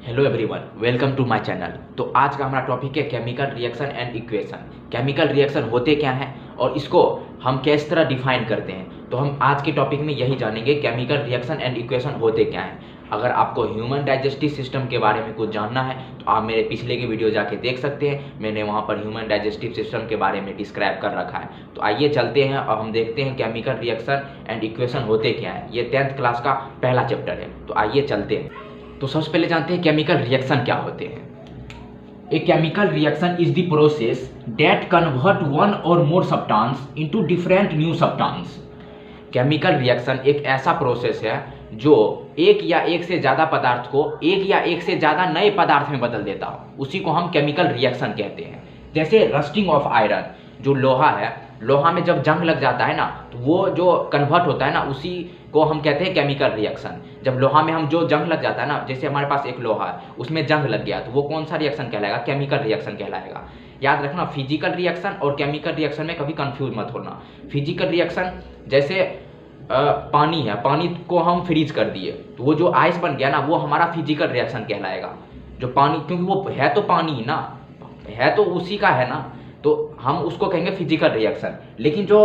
Hello everyone, welcome to my channel. तो आज का हमारा टॉपिक है chemical reaction and equation. Chemical reaction होते क्या हैं और इसको हम किस तरह डिफाइन करते हैं। तो हम आज के टॉपिक में यही जानेंगे केमिकल रिएक्शन एंड इक्वेशन होते क्या हैं। अगर आपको ह्यूमन डाइजेस्टिव सिस्टम के बारे में कुछ जानना है तो आप मेरे पिछले के वीडियो जाके देख सकते हैं। मैंने वहाँ पर ह्यूमन डाइजेस्टिव सिस्टम के बारे में डिस्क्राइब कर रखा है। तो आइए चलते हैं और हम देखते हैं केमिकल रिएक्शन एंड इक्वेशन होते क्या हैं। ये 10th क्लास का पहला चैप्टर है। तो आइए चलते हैं। तो सबसे पहले जानते हैं केमिकल रिएक्शन क्या होते हैं। A chemical reaction is the process that convert one or more substance into different new substance. Chemical reaction एक ऐसा प्रोसेस है जो एक या एक से ज़्यादा पदार्थ को एक या एक से ज़्यादा नए पदार्थ में बदल देता हो, उसी को हम केमिकल रिएक्शन कहते हैं। जैसे रस्टिंग ऑफ आयरन, जो लोहा है, लोहा में जब जंग लग जाता है ना तो वो जो कन्वर्ट होता है ना उसी को हम कहते हैं केमिकल रिएक्शन। जब लोहा में हम जो जंग लग जाता है ना, जैसे हमारे पास एक लोहा है उसमें जंग लग गया तो वो कौन सा रिएक्शन कहलाएगा? केमिकल रिएक्शन कहलाएगा। याद रखना, फिजिकल रिएक्शन और केमिकल रिएक्शन में कभी कंफ्यूज मत होना। फिजिकल रिएक्शन जैसे पानी है, पानी को हम फ्रीज कर दिए तो वो जो आइस बन गया ना वो हमारा फिजिकल रिएक्शन कहलाएगा। जो पानी, क्योंकि वो है तो पानी ही ना, है तो उसी का है ना, तो हम उसको कहेंगे फिजिकल रिएक्शन। लेकिन जो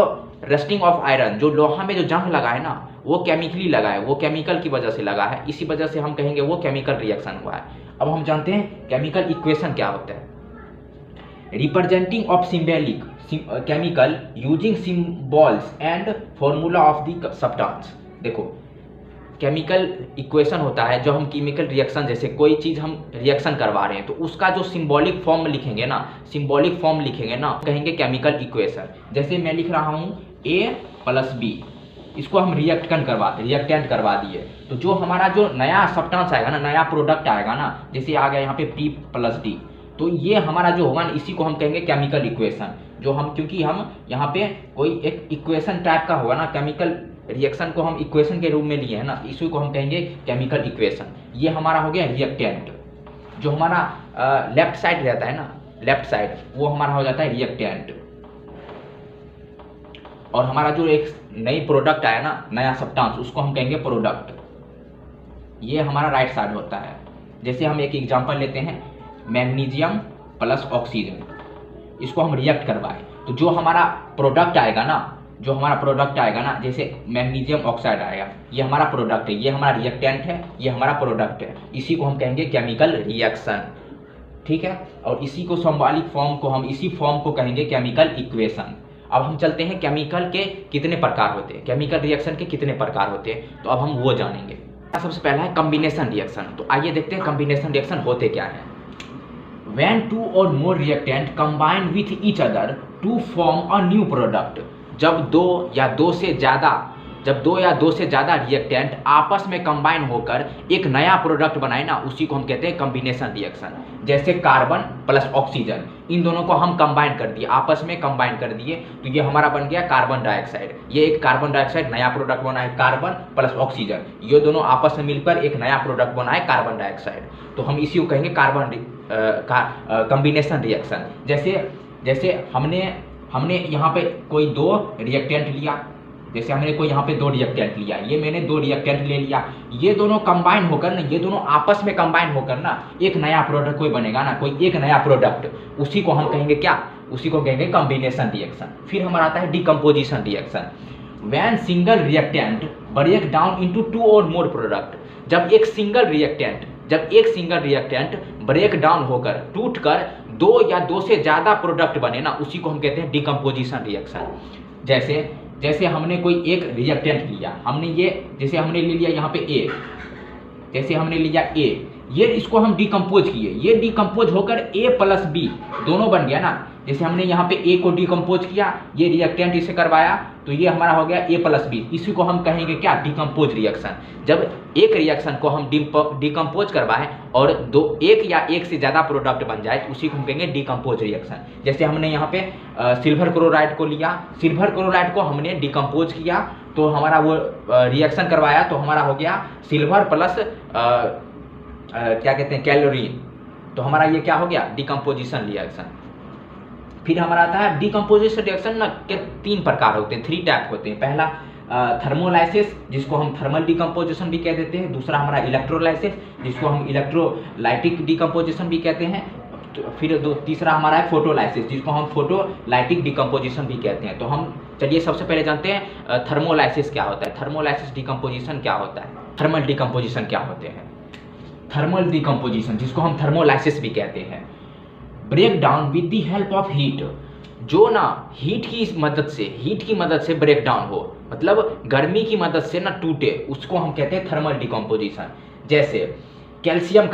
रस्टिंग ऑफ आयरन, जो लोहा में जो जंग लगा है ना वो केमिकली लगा है, वो केमिकल की वजह से लगा है, इसी वजह से हम कहेंगे वो केमिकल रिएक्शन हुआ है। अब हम जानते हैं केमिकल इक्वेशन क्या होता है। Representing of symbolic chemical using symbols and formula of the substance. देखो, केमिकल इक्वेशन होता है जो हम केमिकल रिएक्शन, जैसे कोई चीज़ हम रिएक्शन करवा रहे हैं तो उसका जो सिंबॉलिक फॉर्म लिखेंगे ना, सिंबॉलिक फॉर्म लिखेंगे ना, कहेंगे केमिकल इक्वेशन। जैसे मैं लिख रहा हूँ A + B, इसको हम रिएक्टेंट करवा दिए तो जो हमारा जो नया सब्सटेंस आएगा ना, नया प्रोडक्ट आएगा ना, जैसे आ गया यहाँ पे P + D, तो ये हमारा जो होगा ना इसी को हम कहेंगे केमिकल इक्वेशन। जो हम, क्योंकि हम यहाँ पे कोई एक इक्वेशन टाइप का होगा ना, केमिकल रिएक्शन को हम इक्वेशन के रूप में लिए हैं ना, इसी को हम कहेंगे केमिकल इक्वेशन। ये हमारा हो गया रिएक्टेंट। जो हमारा लेफ्ट साइड रहता है ना, लेफ्ट साइड, वो हमारा हो जाता है रिएक्टेंट। और हमारा जो एक नई प्रोडक्ट आया ना, नया सब्सटेंस, उसको हम कहेंगे प्रोडक्ट। ये हमारा राइट साइड होता है। जैसे हम एक एग्जांपल लेते हैं, मैग्नीशियम + ऑक्सीजन, इसको हम रिएक्ट करवाएं तो जो हमारा प्रोडक्ट आएगा ना, जैसे मैग्नीशियम ऑक्साइड आएगा, ये हमारा प्रोडक्ट है, ये हमारा रिएक्टेंट है, ये हमारा प्रोडक्ट है, इसी को हम कहेंगे केमिकल रिएक्शन। ठीक है, और इसी को सिंबॉलिक फॉर्म को हम, इसी फॉर्म को कहेंगे केमिकल इक्वेशन। अब हम चलते हैं केमिकल के कितने प्रकार होते हैं, केमिकल रिएक्शन के कितने प्रकार होते हैं, तो अब हम वो जानेंगे। सबसे पहला है कॉम्बिनेशन रिएक्शन। तो आइए देखते हैं कॉम्बिनेशन रिएक्शन होते क्या है। When two or more reactant combine with each other to form a new product, जब दो या दो से ज़्यादा रिएक्टेंट आपस में कंबाइन होकर एक नया प्रोडक्ट बनाए ना, उसी को हम कहते हैं कॉम्बिनेशन रिएक्शन। जैसे कार्बन + ऑक्सीजन, इन दोनों को हम कंबाइन कर दिए, आपस में कंबाइन कर दिए तो ये हमारा बन गया कार्बन डाइऑक्साइड। ये एक कार्बन डाइऑक्साइड नया प्रोडक्ट बना है, कार्बन + ऑक्सीजन, ये दोनों आपस में मिलकर एक नया प्रोडक्ट बना है कार्बन डाइऑक्साइड। तो हम इसी को कहेंगे कॉम्बिनेशन रिएक्शन। जैसे हमने यहाँ पे कोई दो रिएक्टेंट लिया, जैसे हमने कोई यहाँ पे दो रिएक्टेंट लिया, ये मैंने दो रिएक्टेंट ले लिया, ये दोनों कंबाइन होकर ना, ये दोनों आपस में कंबाइन होकर ना एक नया प्रोडक्ट कोई बनेगा ना, कोई एक नया प्रोडक्ट, उसी को हम कहेंगे क्या? उसी को कहेंगे कॉम्बिनेशन रिएक्शन। फिर हमारा आता है decomposition reaction. When single reactant break down into two और मोर प्रोडक्ट, जब एक सिंगल रिएक्टेंट ब्रेक डाउन होकर, टूटकर दो या दो से ज़्यादा प्रोडक्ट बने ना, उसी को हम कहते हैं डिकम्पोजिशन रिएक्शन। जैसे हमने कोई एक रिएक्टेंट लिया, जैसे हमने ले लिया यहाँ पे A, जैसे हमने लिया A, ये इसको हम डिकम्पोज किए, ये डिकम्पोज होकर A + B दोनों बन गया ना। जैसे हमने यहाँ पे A को डिकम्पोज किया, ये रिएक्टेंट इसे करवाया तो ये हमारा हो गया A + B, इसी को हम कहेंगे क्या? Decompose reaction. जब एक रिएक्शन को हम डिकम्पोज करवाएं और एक या एक से ज़्यादा प्रोडक्ट बन जाए तो उसी को हम कहेंगे डिकम्पोज रिएक्शन। जैसे हमने यहाँ पे सिल्वर क्लोराइड को लिया, सिल्वर क्लोराइड को हमने डिकम्पोज किया तो हमारा वो रिएक्शन करवाया तो हमारा हो गया सिल्वर + क्या कहते हैं, कैलोरीन। तो हमारा ये क्या हो गया? Decomposition reaction. फिर हमारा आता है डिकम्पोजिशन रिएक्शन ना के 3 प्रकार होते हैं, 3 टाइप होते हैं। पहला थर्मोलाइसिस, जिसको हम थर्मल डिकम्पोजिशन भी कह देते हैं। दूसरा हमारा इलेक्ट्रोलाइसिस, जिसको हम इलेक्ट्रोलाइटिक डिकम्पोजिशन भी कहते हैं। तो फिर तीसरा हमारा है फोटोलाइसिस, जिसको हम फोटोलाइटिक डिकम्पोजिशन भी कहते हैं। तो हम चलिए सबसे पहले जानते हैं थर्मोलाइसिस क्या होता है, थर्मोलाइसिस डिकम्पोजिशन क्या होता है, थर्मल डिकम्पोजिशन क्या होते हैं। थर्मल डिकम्पोजिशन, जिसको हम थर्मोलाइसिस भी कहते हैं, break down with the help of heat, जो ना हीट की मदद से ब्रेक डाउन हो, मतलब गर्मी की मदद से ना टूटे, उसको हम कहते हैं थर्मल डिकम्पोजिशन। जैसे कैल्शियम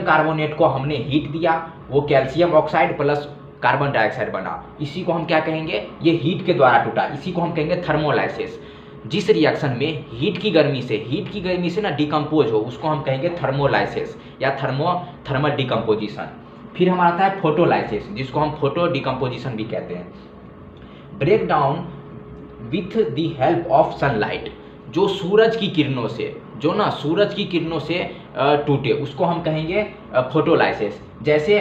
कार्बोनेट को हमने हीट दिया, वो calcium oxide plus carbon dioxide बना, इसी को हम क्या कहेंगे, ये हीट के द्वारा टूटा, इसी को हम कहेंगे थर्मोलाइसिस। जिस रिएक्शन में हीट की गर्मी से ना डिकम्पोज हो, उसको हम कहेंगे थर्मोलाइसिस या थर्मल डिकम्पोजिशन। फिर हमारा आता है फोटोलाइसिस, जिसको हम फोटो डिकम्पोजिशन भी कहते हैं। Break down with the help of sunlight, जो सूरज की किरणों से टूटे, उसको हम कहेंगे फोटोलाइसिस। जैसे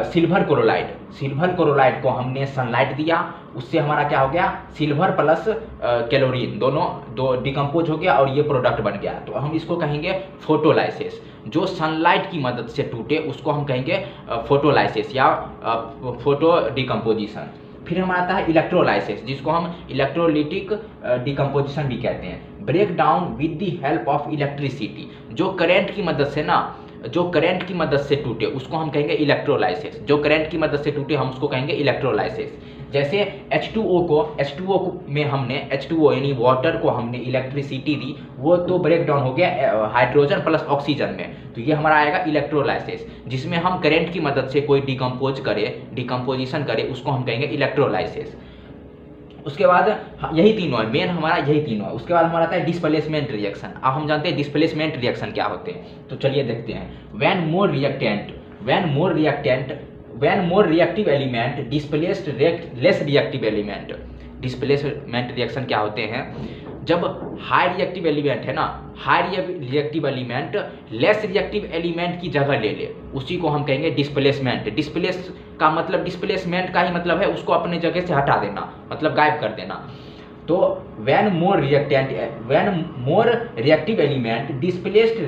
सिल्वर क्लोराइड को हमने सनलाइट दिया, उससे हमारा क्या हो गया, सिल्वर प्लस क्लोरीन दो डिकम्पोज हो गया और ये प्रोडक्ट बन गया, तो हम इसको कहेंगे फोटोलाइसिस। जो सनलाइट की मदद से टूटे, उसको हम कहेंगे फोटोलाइसिस या फोटो डिकम्पोजिशन। फिर हमारा आता है इलेक्ट्रोलाइसिस, जिसको हम इलेक्ट्रोलिटिक डिकम्पोजिशन भी कहते हैं। Break down with the help of electricity, जो करंट की मदद से टूटे, उसको हम कहेंगे इलेक्ट्रोलाइसिस। जो करंट की मदद से टूटे, हम उसको कहेंगे इलेक्ट्रोलाइसिस। जैसे H2O में हमने H2O यानी वाटर को हमने इलेक्ट्रिसिटी दी, वो तो ब्रेक डाउन हो गया हाइड्रोजन प्लस ऑक्सीजन में, तो ये हमारा आएगा इलेक्ट्रोलाइसिस। जिसमें हम करंट की मदद से कोई डिकम्पोजिशन करे, उसको हम कहेंगे इलेक्ट्रोलाइसिस। उसके बाद यही तीनों है, मेन हमारा यही तीनों है। उसके बाद हमारा आता है डिस्प्लेसमेंट रिएक्शन। अब हम जानते हैं डिस्प्लेसमेंट रिएक्शन क्या होते हैं, तो चलिए देखते हैं। When more reactive element displaced less reactive element. Displacement reaction क्या होते हैं, जब हाई रिएक्टिव एलिमेंट है ना, high reactive element less reactive element की जगह ले ले, उसी को हम कहेंगे डिस्प्लेसमेंट। डिस्प्लेसमेंट का ही मतलब है उसको अपने जगह से हटा देना, मतलब गायब कर देना। तो when more reactive element displaced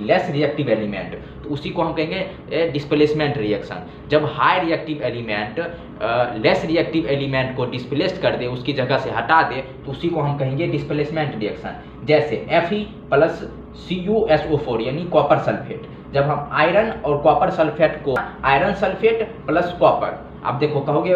less reactive element, तो उसी को हम कहेंगे डिस्प्लेसमेंट रिएक्शन। जब high reactive element less reactive element को डिस्प्लेस्ड कर दे, उसकी जगह से हटा दे, तो उसी को हम कहेंगे डिस्प्लेसमेंट रिएक्शन। जैसे Fe प्लस CuSO4 यानी कॉपर सल्फेट, जब हम आयरन और कॉपर सल्फेट को आयरन सल्फेट प्लस कॉपर, आप देखो कहोगे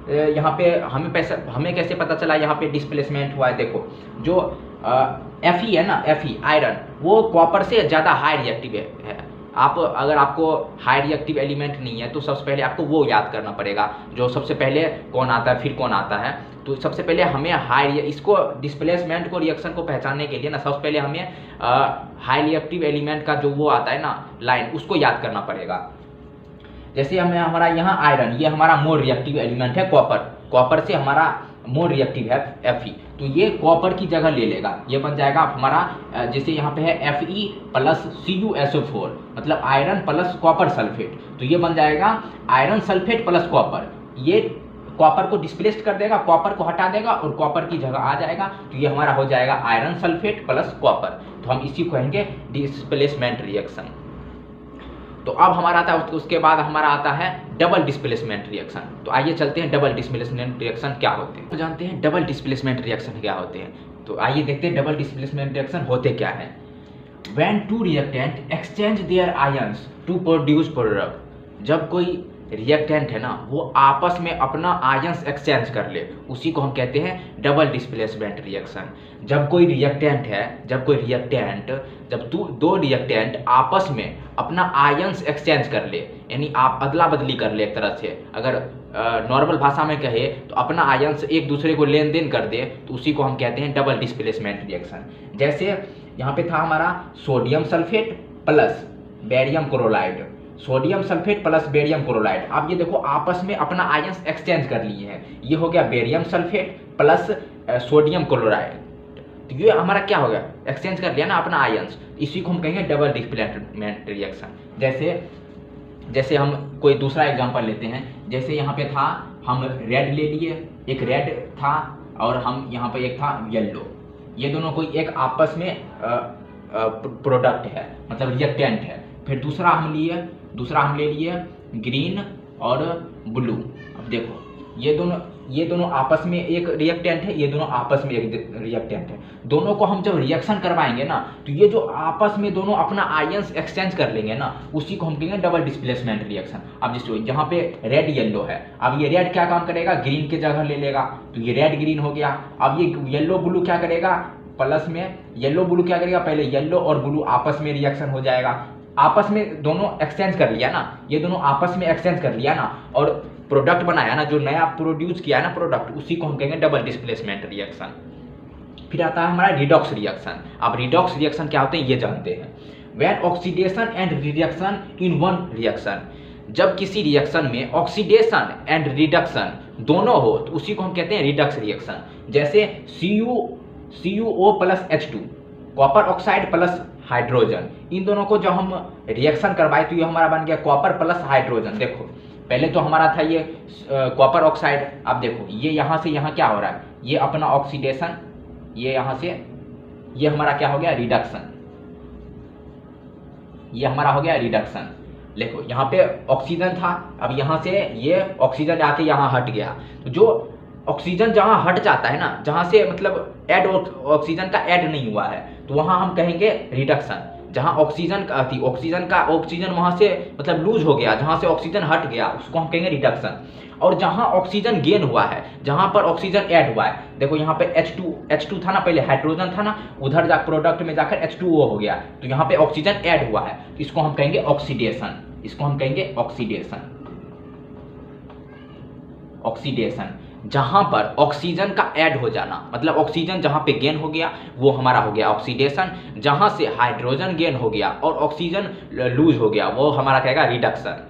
यहाँ पे हमें कैसे पता चला यहाँ पे डिस्प्लेसमेंट हुआ है। देखो जो Fe है ना, Fe आयरन, वो कॉपर से ज़्यादा हाई रिएक्टिव है। अगर आपको हाई रिएक्टिव एलिमेंट नहीं है, तो सबसे पहले आपको वो याद करना पड़ेगा, जो सबसे पहले कौन आता है फिर कौन आता है। तो सबसे पहले हमें इसको डिस्प्लेसमेंट को रिएक्शन को पहचानने के लिए ना, सबसे पहले हमें हाई रिएक्टिव एलिमेंट का जो वो आता है ना लाइन, उसको याद करना पड़ेगा। जैसे हमारा यहाँ आयरन, ये हमारा मोर रिएक्टिव एलिमेंट है कॉपर से हमारा मोर रिएक्टिव है Fe, तो ये कॉपर की जगह ले लेगा, ये बन जाएगा हमारा, जैसे यहाँ पे है Fe प्लस CuSO4 मतलब आयरन प्लस कॉपर सल्फेट, तो ये बन जाएगा आयरन सल्फेट प्लस कॉपर। ये कॉपर को डिस्प्लेस्ड कर देगा, कॉपर को हटा देगा और कॉपर की जगह आ जाएगा, तो ये हमारा हो जाएगा आयरन सल्फेट प्लस कॉपर। तो हम इसी को कहेंगे डिस्प्लेसमेंट रिएक्शन। तो अब हमारा आता है, उसके बाद हमारा आता है डबल डिस्प्लेसमेंट रिएक्शन। तो आइए चलते हैं डबल डिस्प्लेसमेंट रिएक्शन क्या होते हैं। तो जानते हैं डबल डिस्प्लेसमेंट रिएक्शन क्या होते हैं, तो आइए देखते हैं डबल डिस्प्लेसमेंट रिएक्शन होते क्या है। When two reactant exchange their ions to produce product, जब कोई रिएक्टेंट है ना, वो आपस में अपना आयंस एक्सचेंज कर ले, उसी को हम कहते हैं डबल डिस्प्लेसमेंट रिएक्शन। जब दो रिएक्टेंट आपस में अपना आयंस एक्सचेंज कर ले, यानी आप अदला बदली कर ले एक तरह से, अगर नॉर्मल भाषा में कहे तो अपना आयंस एक दूसरे को लेन देन कर दे, तो उसी को हम कहते हैं डबल डिस्प्लेसमेंट रिएक्शन। जैसे यहाँ पे था हमारा sodium sulphate plus barium chloride, sodium sulphate plus barium chloride. अब ये देखो आपस में अपना आयंस एक्सचेंज कर लिए हैं, ये हो गया barium sulphate plus sodium chloride, तो ये हमारा क्या हो गया, एक्सचेंज कर लिया ना अपना आयंस, इसी को हम कहेंगे डबल डिस्प्लेसमेंट रिएक्शन। जैसे हम कोई दूसरा एग्जांपल लेते हैं, जैसे यहाँ पे था हम रेड ले लिए, एक रेड था और हम यहाँ पे एक था येलो, ये दोनों कोई एक आपस में प्रोडक्ट है, मतलब रिएक्टेंट है। फिर दूसरा हम ले लिए ग्रीन और ब्लू। अब देखो ये दोनों आपस में एक रिएक्टेंट है, ये दोनों आपस में एक रिएक्टेंट है। दोनों को हम जब रिएक्शन करवाएंगे ना, तो ये जो आपस में दोनों अपना आयंस एक्सचेंज कर लेंगे ना, उसी को हम कहेंगे डबल डिस्प्लेसमेंट रिएक्शन। अब जिसको यहाँ पे रेड येलो है, अब ये रेड क्या काम करेगा, ग्रीन की जगह ले लेगा, तो ये रेड ग्रीन हो गया। अब ये येलो ब्लू क्या करेगा, प्लस में येलो ब्लू क्या करेगा, पहले येलो और ब्लू आपस में रिएक्शन हो जाएगा, आपस में दोनों एक्सचेंज कर लिया ना, ये दोनों आपस में एक्सचेंज कर लिया ना, और प्रोडक्ट बनाया ना, जो नया प्रोड्यूस किया ना प्रोडक्ट, उसी को हम कहेंगे डबल डिस्प्लेसमेंट रिएक्शन। फिर आता है हमारा रिडॉक्स रिएक्शन। अब रिडॉक्स रिएक्शन क्या होते हैं ये जानते हैं। When oxidation and reduction in one reaction, जब किसी रिएक्शन में ऑक्सीडेशन एंड रिडक्शन दोनों हो तो उसी को हम कहते हैं रिडक्स रिएक्शन। जैसे CuO plus H2, copper oxide plus hydrogen, इन दोनों को जब हम रिएक्शन करवाए तो ये हमारा बन गया कॉपर प्लस हाइड्रोजन। देखो पहले तो हमारा था ये कॉपर ऑक्साइड, अब देखो ये यहाँ से यहाँ क्या हो रहा है, ये अपना ऑक्सीडेशन, ये यहाँ से ये हमारा क्या हो गया रिडक्शन, ये हमारा हो गया रिडक्शन। देखो यहाँ पे ऑक्सीजन था, अब यहाँ से ये ऑक्सीजन आके यहाँ हट गया, तो जो ऑक्सीजन जहाँ हट जाता है ना, जहाँ से मतलब ऐड ऑक्सीजन का ऐड नहीं हुआ है, तो वहाँ हम कहेंगे रिडक्शन। जहाँ ऑक्सीजन का थी ऑक्सीजन वहाँ से मतलब लूज हो गया, जहाँ से ऑक्सीजन हट गया उसको हम कहेंगे रिडक्शन। और जहाँ ऑक्सीजन गेन हुआ है, जहाँ पर ऑक्सीजन ऐड हुआ है, देखो यहाँ पे H2 था ना, पहले हाइड्रोजन था ना, उधर जा प्रोडक्ट में जाकर H2O हो गया, तो यहाँ पे ऑक्सीजन ऐड हुआ है, इसको हम कहेंगे ऑक्सीडेशन, इसको हम कहेंगे ऑक्सीडेशन। जहां पर ऑक्सीजन का ऐड हो जाना, मतलब ऑक्सीजन जहां पे गेन हो गया वो हमारा हो गया ऑक्सीडेशन। जहां से हाइड्रोजन गेन हो गया और ऑक्सीजन लूज हो गया वो हमारा कहेगा रिडक्शन।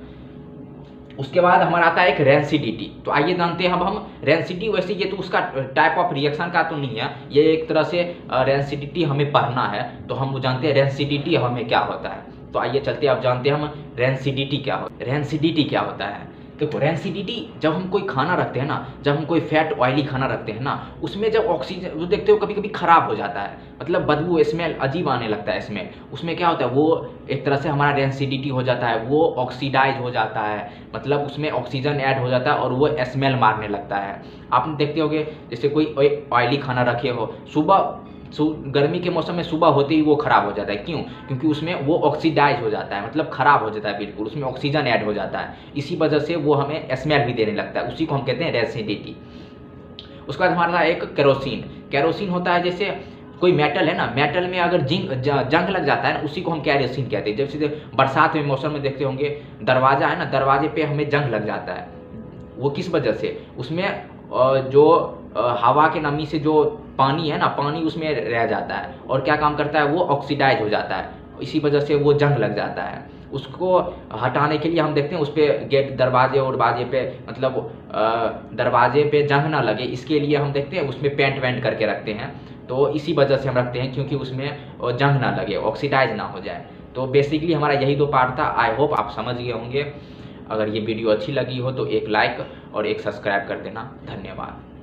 उसके बाद हमारा आता है एक रेंसिडिटी। तो आइए जानते हैं अब हम रेंसिडिटी। वैसे ये तो उसका टाइप ऑफ रिएक्शन का तो नहीं है, ये एक तरह से रेंसिडिटी हमें पढ़ना है तो हम वो जानते हैं रेंसिडिटी हमें क्या होता है। तो आइए चलते हैं, अब जानते हैं हम रेंसिडिटी क्या होता है। रेंसिडिटी क्या होता है, देखो रेंसिडिटी जब हम कोई खाना रखते हैं ना, जब हम कोई फैट ऑयली खाना रखते हैं ना, उसमें जब ऑक्सीजन, जो देखते हो कभी कभी खराब हो जाता है, मतलब बदबू स्मेल अजीब आने लगता है स्मेल, उसमें क्या होता है वो एक तरह से हमारा रेंसिडिटी हो जाता है, वो ऑक्सीडाइज हो जाता है, मतलब उसमें ऑक्सीजन ऐड हो जाता है और वो स्मेल मारने लगता है। आपने देखते होगे जैसे कोई ऑयली खाना रखे हो, गर्मी के मौसम में सुबह होते ही वो खराब हो जाता है। क्यों? क्योंकि उसमें वो ऑक्सीडाइज हो जाता है, मतलब खराब हो जाता है बिल्कुल, उसमें ऑक्सीजन ऐड हो जाता है, इसी वजह से वो हमें स्मेल भी देने लगता है, उसी को हम कहते हैं रेंसिडिटी। उसके बाद हमारा एक केरोसिन होता है, जैसे कोई मेटल है ना, मेटल में अगर जंग लग जाता है ना, उसी को हम केरोसिन कहते हैं। जैसे बरसात में मौसम में देखते होंगे दरवाजा है ना, दरवाजे पे हमें जंग लग जाता है, वो किस वजह से, उसमें जो हवा के नमी से जो पानी है ना, पानी उसमें रह जाता है और क्या काम करता है वो ऑक्सीडाइज हो जाता है, इसी वजह से वो जंग लग जाता है। उसको हटाने के लिए हम देखते हैं उस पर गेट दरवाजे पे मतलब दरवाजे पे जंग ना लगे, इसके लिए हम देखते हैं उसमें पेंट वेंट करके रखते हैं, तो इसी वजह से हम रखते हैं क्योंकि उसमें जंग ना लगे, ऑक्सीडाइज ना हो जाए। तो बेसिकली हमारा यही दो पार्ट था। आई होप आप समझ गए होंगे। अगर ये वीडियो अच्छी लगी हो तो एक लाइक और एक सब्सक्राइब कर देना। धन्यवाद।